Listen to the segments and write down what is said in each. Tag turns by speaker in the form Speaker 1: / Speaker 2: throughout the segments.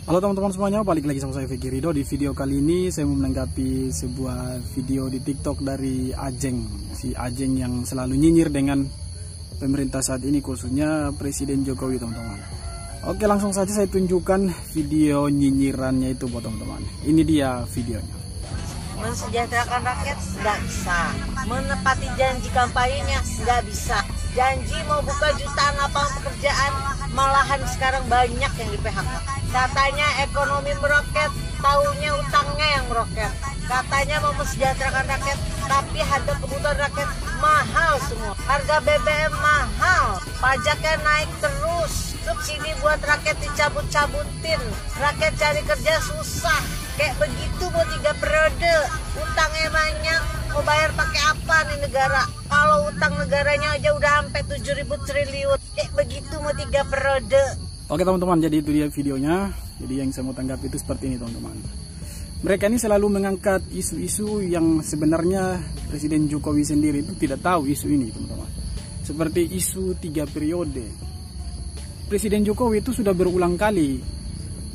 Speaker 1: Halo teman-teman semuanya, balik lagi sama saya Vicky Rido. Di video kali ini saya mau menanggapi sebuah video di TikTok dari Ajeng. Si Ajeng yang selalu nyinyir dengan pemerintah saat ini, khususnya Presiden Jokowi, teman-teman. Oke, langsung saja saya tunjukkan video nyinyirannya itu buat teman-teman. Ini dia videonya.
Speaker 2: Mensejahterakan rakyat nggak bisa, menepati janji kampanyenya nggak bisa. Janji mau buka jutaan lapangan pekerjaan, malahan sekarang banyak yang di PHK. Katanya ekonomi meroket, taunya utangnya yang meroket. Katanya mau mensejahterakan rakyat, tapi harga kebutuhan rakyat mahal semua. Harga BBM mahal, pajaknya naik terus, subsidi buat rakyat dicabut-cabutin, rakyat cari kerja susah. Kayak begitu mau 3 periode, utangnya banyak, mau bayar pakai apa nih negara? Kalau utang negaranya aja udah sampai 7.000 triliun, kayak begitu mau 3 periode.
Speaker 1: Oke teman-teman, jadi itu dia videonya. Jadi yang saya mau tanggapi itu seperti ini teman-teman. Mereka ini selalu mengangkat isu-isu yang sebenarnya Presiden Jokowi sendiri itu tidak tahu isu ini, teman-teman. Seperti isu 3 periode. Presiden Jokowi itu sudah berulang kali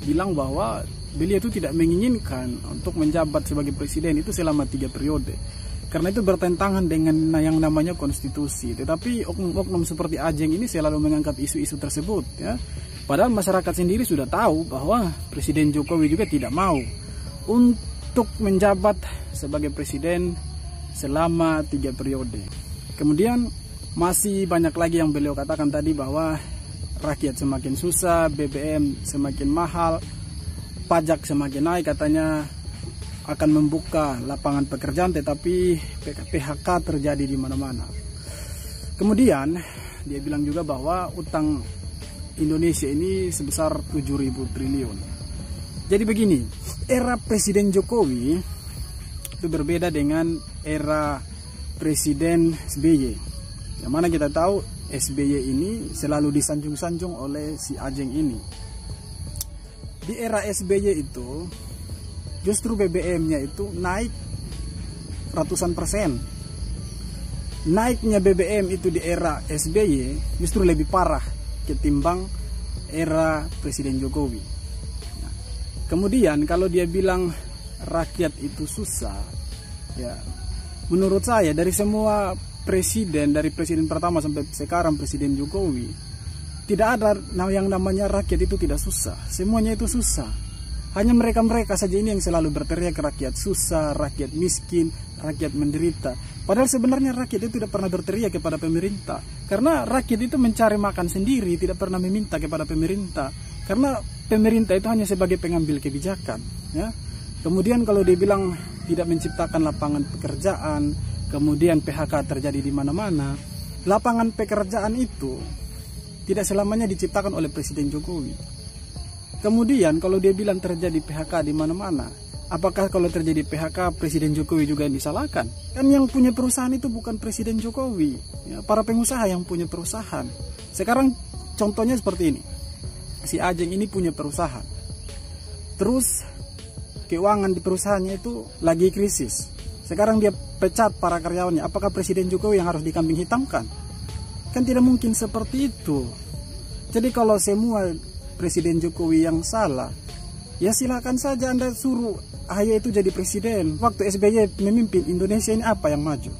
Speaker 1: bilang bahwa beliau itu tidak menginginkan untuk menjabat sebagai presiden itu selama 3 periode. Karena itu bertentangan dengan yang namanya konstitusi. Tetapi oknum-oknum seperti Ajeng ini selalu mengangkat isu-isu tersebut, ya. Padahal masyarakat sendiri sudah tahu bahwa Presiden Jokowi juga tidak mau untuk menjabat sebagai presiden selama 3 periode. Kemudian masih banyak lagi yang beliau katakan tadi bahwa rakyat semakin susah, BBM semakin mahal, pajak semakin naik, katanya akan membuka lapangan pekerjaan, tetapi PHK terjadi di mana-mana. Kemudian dia bilang juga bahwa utang Indonesia ini sebesar 7.000 triliun. Jadi begini, era Presiden Jokowi itu berbeda dengan era Presiden SBY. Yang mana kita tahu SBY ini selalu disanjung-sanjung oleh si Ajeng ini. Di era SBY itu justru BBM-nya itu naik ratusan persen. Naiknya BBM itu di era SBY justru lebih parah ketimbang era Presiden Jokowi. Nah, kemudian kalau dia bilang rakyat itu susah, ya menurut saya dari semua presiden, dari presiden pertama sampai sekarang Presiden Jokowi, tidak ada yang namanya rakyat itu tidak susah. Semuanya itu susah. Hanya mereka-mereka saja ini yang selalu berteriak rakyat susah, rakyat miskin, rakyat menderita. Padahal sebenarnya rakyat itu tidak pernah berteriak kepada pemerintah. Karena rakyat itu mencari makan sendiri, tidak pernah meminta kepada pemerintah. Karena pemerintah itu hanya sebagai pengambil kebijakan, ya. Kemudian kalau dia bilang tidak menciptakan lapangan pekerjaan, kemudian PHK terjadi di mana-mana. Lapangan pekerjaan itu tidak selamanya diciptakan oleh Presiden Jokowi. Kemudian kalau dia bilang terjadi PHK di mana-mana, apakah kalau terjadi PHK Presiden Jokowi juga yang disalahkan? Kan yang punya perusahaan itu bukan Presiden Jokowi, ya, para pengusaha yang punya perusahaan. Sekarang contohnya seperti ini. Si Ajeng ini punya perusahaan. Terus keuangan di perusahaannya itu lagi krisis. Sekarang dia pecat para karyawannya. Apakah Presiden Jokowi yang harus dikambing hitamkan? Kan tidak mungkin seperti itu. Jadi kalau semua Presiden Jokowi yang salah, ya silakan saja Anda suruh AHY itu jadi presiden. Waktu SBY memimpin Indonesia ini apa yang maju?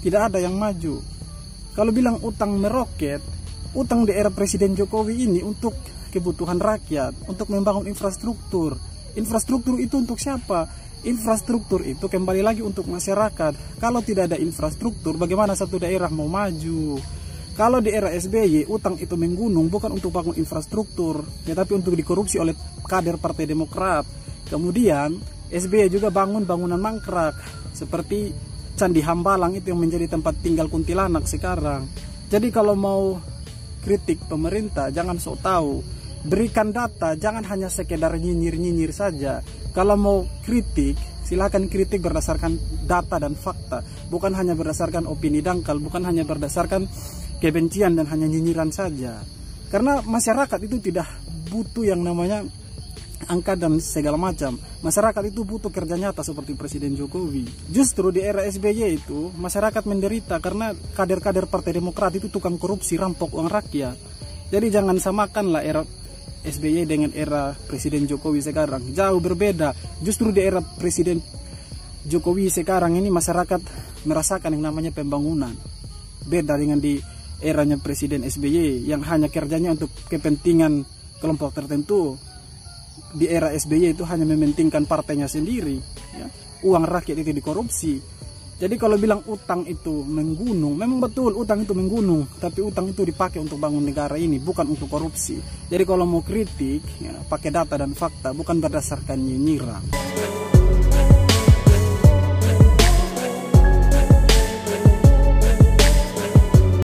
Speaker 1: Tidak ada yang maju. Kalau bilang utang meroket, utang di era Presiden Jokowi ini untuk kebutuhan rakyat, untuk membangun infrastruktur. Infrastruktur itu untuk siapa? Infrastruktur itu kembali lagi untuk masyarakat. Kalau tidak ada infrastruktur, bagaimana satu daerah mau maju? Kalau di era SBY, utang itu menggunung bukan untuk bangun infrastruktur, tetapi untuk dikorupsi oleh kader Partai Demokrat. Kemudian SBY juga bangun bangunan mangkrak, seperti Candi Hambalang itu yang menjadi tempat tinggal kuntilanak sekarang. Jadi kalau mau kritik pemerintah, jangan sok tahu. Berikan data, jangan hanya sekedar nyinyir-nyinyir saja. Kalau mau kritik, silakan kritik berdasarkan data dan fakta, bukan hanya berdasarkan opini dangkal, bukan hanya berdasarkan kebencian dan hanya nyinyiran saja. Karena masyarakat itu tidak butuh yang namanya angka dan segala macam. Masyarakat itu butuh kerja nyata seperti Presiden Jokowi. Justru di era SBY itu masyarakat menderita karena kader-kader Partai Demokrat itu tukang korupsi, rampok uang rakyat. Jadi jangan samakanlah era SBY dengan era Presiden Jokowi sekarang jauh berbeda. Justru di era Presiden Jokowi sekarang ini masyarakat merasakan yang namanya pembangunan. Beda dengan di eranya Presiden SBY yang hanya kerjanya untuk kepentingan kelompok tertentu. Di era SBY itu hanya mementingkan partainya sendiri, ya. Uang rakyat itu dikorupsi. Jadi kalau bilang utang itu menggunung, memang betul utang itu menggunung, tapi utang itu dipakai untuk bangun negara ini, bukan untuk korupsi. Jadi kalau mau kritik, ya, pakai data dan fakta, bukan berdasarkan nyinyiran.